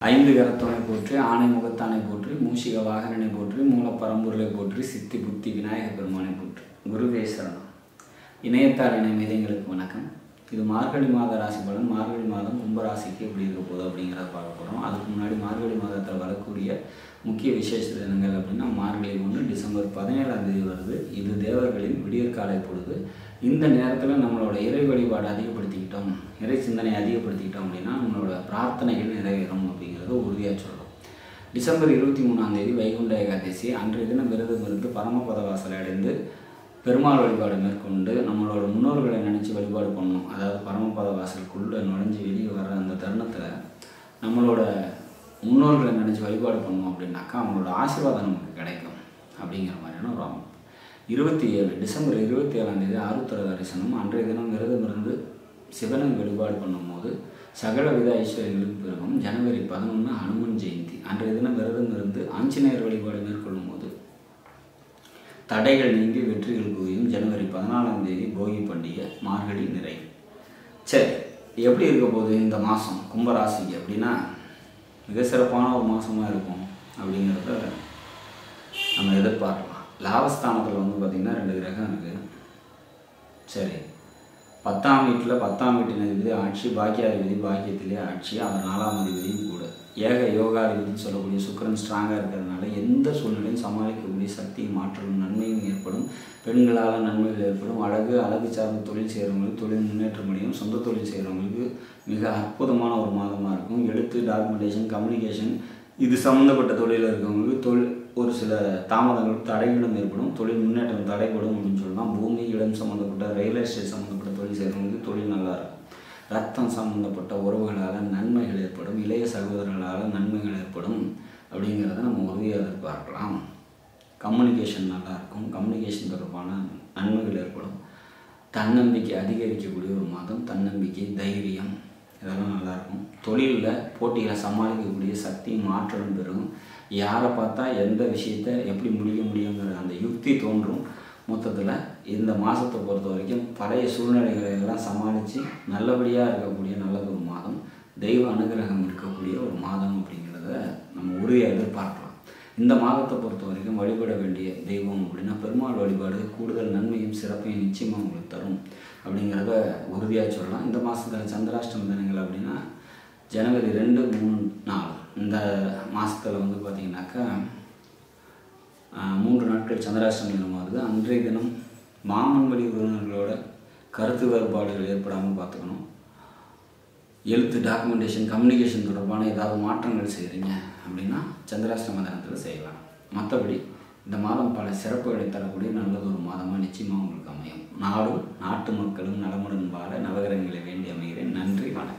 ஐந்து கரத்தோனை போற்றி ஆணை முகத்தானை போற்றி மூஷிக வாகனனை போற்றி மூலப்பரம்பொருளை போற்றி சித்தி புத்தி விநாயக பெருமானை போற்றி குருவே சரணம். இணையத்தார் இணை மீதங்களுக்கு வணக்கம். இது மார்கழி மாத ராசி பலன். மார்கழி மாதம் கும்பராசிக்கு எப்படி இருக்க போகுது அப்படிங்கிறத பார்க்க போகிறோம். அதுக்கு முன்னாடி மார்கழி மாதத்தில் வரக்கூடிய முக்கிய விசேஷ தினங்கள் அப்படின்னா மார்கழி 1 டிசம்பர் 17ஆம் தேதி வருது. இது தேவர்களின் விடியற்காலை பொழுது. இந்த நேரத்தில் நம்மளோட இறை வழிபாடு அதிகப்படுத்திக்கிட்டோம், இறை சிந்தனை அதிகப்படுத்திக்கிட்டோம் அப்படின்னா நம்மளோட பிரார்த்தனைகள் நிறைவேறும் அப்படிங்கிறத உறுதியாக சொல்கிறோம். டிசம்பர் 23ஆம் தேதி வைகுண்ட ஏகாதசி. அன்றைய தினம் விரதம் இருந்து பரமபத வாசலை அடைந்து பெருமாள் வழிபாடு மேற்கொண்டு நம்மளோட முன்னோர்களை நினச்சி வழிபாடு பண்ணணும். அதாவது பரமபத வாசலுக்குள்ளே நுழைஞ்சி வெளியே வர அந்த தருணத்தில் நம்மளோட முன்னோர்களை நினச்சி வழிபாடு பண்ணோம் அப்படின்னாக்கா அவங்களோட ஆசீர்வாதம் நமக்கு கிடைக்கும் அப்படிங்கிற மாதிரியான ஒரு அமைப்பு. 27 டிசம்பர் 27ஆம் தேதி ஆருத்ர தரிசனம். அன்றைய தினம் விரதம் இருந்து சிவனை வழிபாடு பண்ணும்போது சகல வித ஐஸ்வர்யங்களுக்கு பெருகும். ஜனவரி 11 ஹனுமன் ஜெயந்தி. அன்றைய தினம் விரதம் இருந்து ஆஞ்சநேயர் வழிபாடு மேற்கொள்ளும் போது தடைகள் நீங்கி வெற்றிகள் குவியும். ஜனவரி 14ஆம் தேதி போகி பண்டிகை, மார்கழி நிறைவு. சரி, எப்படி இருக்க போகுது இந்த மாதம் கும்பராசிக்கு அப்படின்னா மிக சிறப்பான ஒரு மாதமாக இருக்கும் அப்படிங்கிறத நம்ம எதிர்பார்க்கலாம். லாபஸ்தானத்தில் பார்த்திங்கன்னா 2 கிரகம் இருக்குது. சரி, 10ஆம் வீட்டில் 10ஆம் வீட்டின் அதிபதி ஆட்சி, பாக்கியாதிபதி பாக்கியத்திலே ஆட்சி, அவர் 4ஆம் அதிபதியும் கூட. ஏக யோகாதிபதினு சொல்லக்கூடிய சுக்கிரன் ஸ்ட்ராங்காக இருக்கிறதுனால எந்த சூழ்நிலையும் சமாளிக்கக்கூடிய சக்தியும் மாற்றலும் நன்மையும் ஏற்படும். பெண்களால் நன்மைகள் ஏற்படும். அழகு சார்ந்த தொழில் செய்கிறவங்களுக்கு தொழில் முன்னேற்ற முடியும். சொந்த தொழில் செய்கிறவங்களுக்கு மிக அற்புதமான ஒரு மாதமாக இருக்கும். எழுத்து, டாக்குமெண்டேஷன், கம்யூனிகேஷன் இது சம்மந்தப்பட்ட தொழிலில் இருக்கிறவங்களுக்கு ஒரு சில தாமதங்களும் தடைகளும் ஏற்படும். தொழில் முன்னேற்றம் தடைப்படும் அப்படின்னு சொல்லலாம். பூமி, இடம் சம்மந்தப்பட்ட ரியல் எஸ்டேட் சம்மந்தப்பட்ட தொழில் செய்கிறவங்களுக்கு தொழில் நல்லா இருக்கும். ரத்தம் சம்மந்தப்பட்ட உறவுகளால் நன்மைகள் ஏற்படும். இளைய சகோதரர்களால் நன்மைகள் ஏற்படும் அப்படிங்கிறத நம்ம உறுதியாக எதிர்பார்க்கலாம். கம்யூனிகேஷன் நல்லாயிருக்கும். கம்யூனிகேஷன் தொடர்பான நன்மைகள் ஏற்படும். தன்னம்பிக்கை அதிகரிக்கக்கூடிய ஒரு மாதம். தன்னம்பிக்கை, தைரியம் இதெல்லாம் நல்லாயிருக்கும். தொழிலில் போட்டிகளை சமாளிக்கக்கூடிய சக்தி மாற்றம் பெறும். யாரை பார்த்தா எந்த விஷயத்தை எப்படி முடிக்க முடியுங்கிற அந்த யுக்தி தோன்றும். மொத்தத்தில் இந்த மாதத்தை பொறுத்த வரைக்கும் பழைய சூழ்நிலைகளை எல்லாம் சமாளித்து நல்லபடியாக இருக்கக்கூடிய நல்லதொரு மாதம், தெய்வ அனுகிரகம் இருக்கக்கூடிய ஒரு மாதம் அப்படிங்கிறத நம்ம உறுதியாக எதிர்பார்க்கலாம். இந்த மாதத்தை பொறுத்த வரைக்கும் வழிபட வேண்டிய தெய்வம் அப்படின்னா பெருமாள் வழிபாடு கூடுதல் நன்மையும் சிறப்பையும் நிச்சயமாக உங்களுக்கு தரும் அப்படிங்கிறத உறுதியாக சொல்லலாம். இந்த மாதத்தில் சந்திராஷ்டம தினங்கள் அப்படின்னா ஜனவரி 2, 3, 4 இந்த மாதத்தில் பார்த்திங்கனாக்கா 3 நாட்கள் சந்திராஷ்டம தினம் வருது. அன்றைய தினம் மாமன் வழி உறவினர்களோட கருத்து வேறுபாடுகள் ஏற்படாமல் பார்த்துக்கணும். எழுத்து, டாக்குமெண்டேஷன், கம்யூனிகேஷன் தொடர்பான ஏதாவது மாற்றங்கள் செய்கிறீங்க அப்படின்னா சந்திராஷ்டம தினத்தில் செய்யலாம். மற்றபடி இந்த மாதம் பல சிறப்புகளை தரக்கூடிய நல்லதொரு மாதமாக நிச்சயமாக உங்களுக்கு அமையும். நாடும் நாட்டு மக்களும் நலமுடன் வாழ நவகிரகங்களை வேண்டி அமைகிறேன். நன்றி, வணக்கம்.